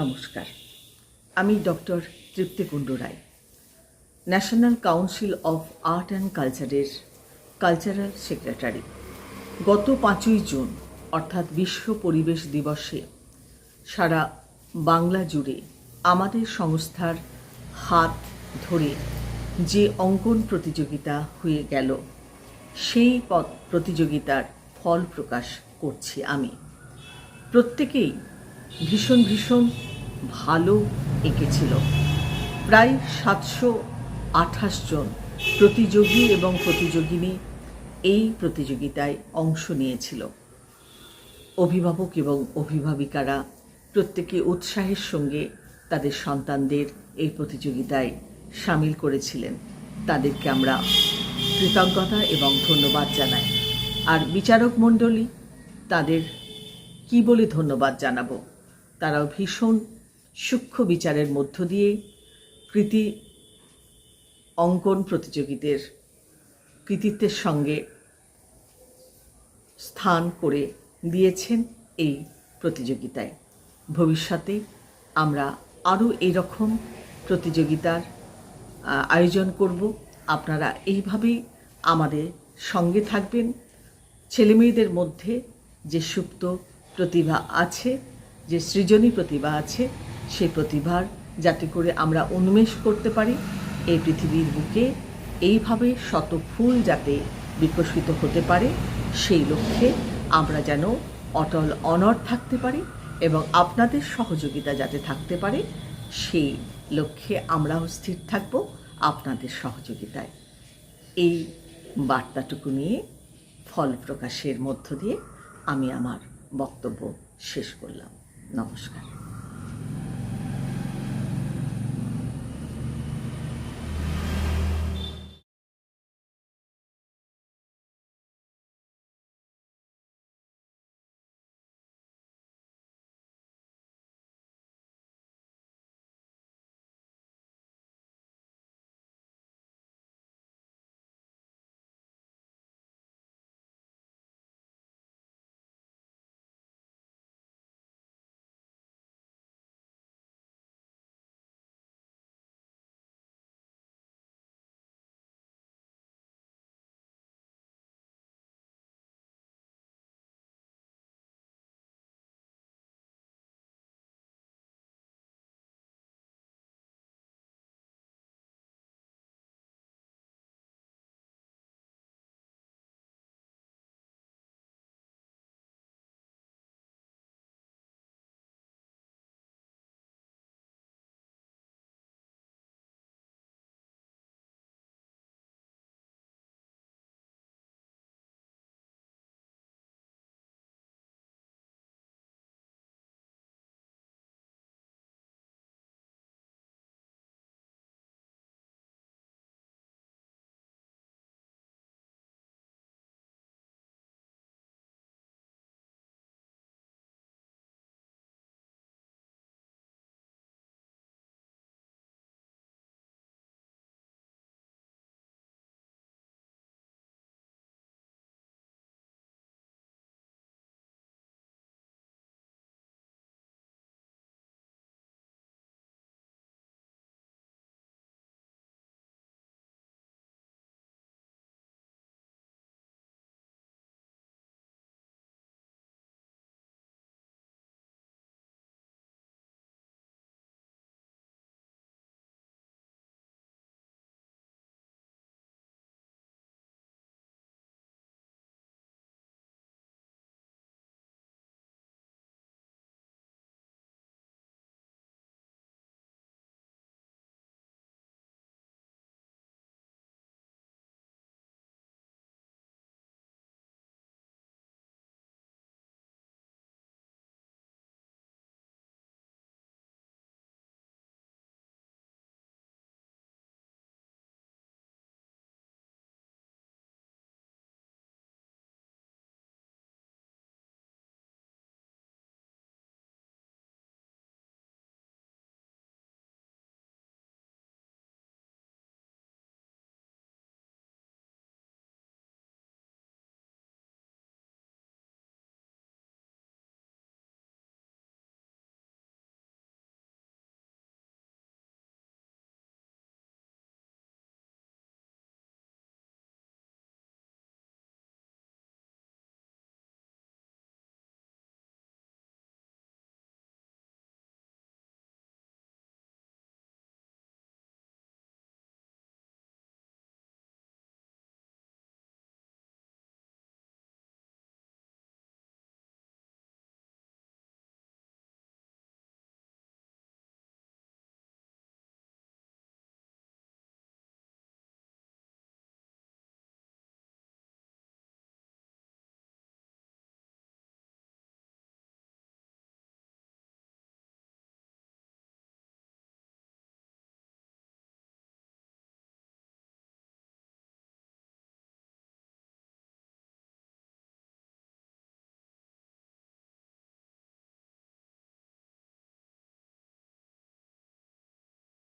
নমস্কার। আমি doctor Tripti Kundu Roy, national council of art and কালচারের কালচারাল সেক্রেটারি। গত 5ই জুন অর্থাৎ বিশ্ব পরিবেশ দিবসে সারা বাংলা জুড়ে আমাদের সংস্থার হাত ধরে যে অঙ্কন প্রতিযোগিতা হয়ে গেল, সেই প্রতিযোগিতার ফল প্রকাশ করছি আমি। প্রত্যেকেই ভীষণ ভালো এঁকেছিল। প্রায় 728 জন প্রতিযোগী এবং প্রতিযোগিনী এই প্রতিযোগিতায় অংশ নিয়েছিল। অভিভাবক এবং অভিভাবিকারা প্রত্যেকে উৎসাহের সঙ্গে তাদের সন্তানদের এই প্রতিযোগিতায় সামিল করেছিলেন। তাদেরকে আমরা কৃতজ্ঞতা এবং ধন্যবাদ জানাই। আর বিচারক মণ্ডলী, তাদের কি বলে ধন্যবাদ জানাবো? তারাও ভীষণ সূক্ষ্ম বিচারের মধ্য দিয়ে কৃতি অঙ্কন প্রতিযোগীদের কৃতিত্বের সঙ্গে স্থান করে দিয়েছেন এই প্রতিযোগিতায়। ভবিষ্যতে আমরা আরও এরকম প্রতিযোগিতার আয়োজন করব। আপনারা এইভাবেই আমাদের সঙ্গে থাকবেন। ছেলেমেয়েদের মধ্যে যে সুপ্ত প্রতিভা আছে, যে সৃজনী প্রতিভা আছে, সেই প্রতিভার যাতে করে আমরা উন্মেষ করতে পারি, এই পৃথিবীর বুকে এইভাবে শত ফুল যাতে বিকশিত হতে পারে, সেই লক্ষ্যে আমরা যেন অটল অনড় থাকতে পারি এবং আপনাদের সহযোগিতা যাতে থাকতে পারে, সেই লক্ষ্যে আমরাও স্থির থাকব আপনাদের সহযোগিতায়। এই বার্তাটুকু নিয়ে ফল প্রকাশের মধ্য দিয়ে আমি আমার বক্তব্য শেষ করলাম। নমস্কার।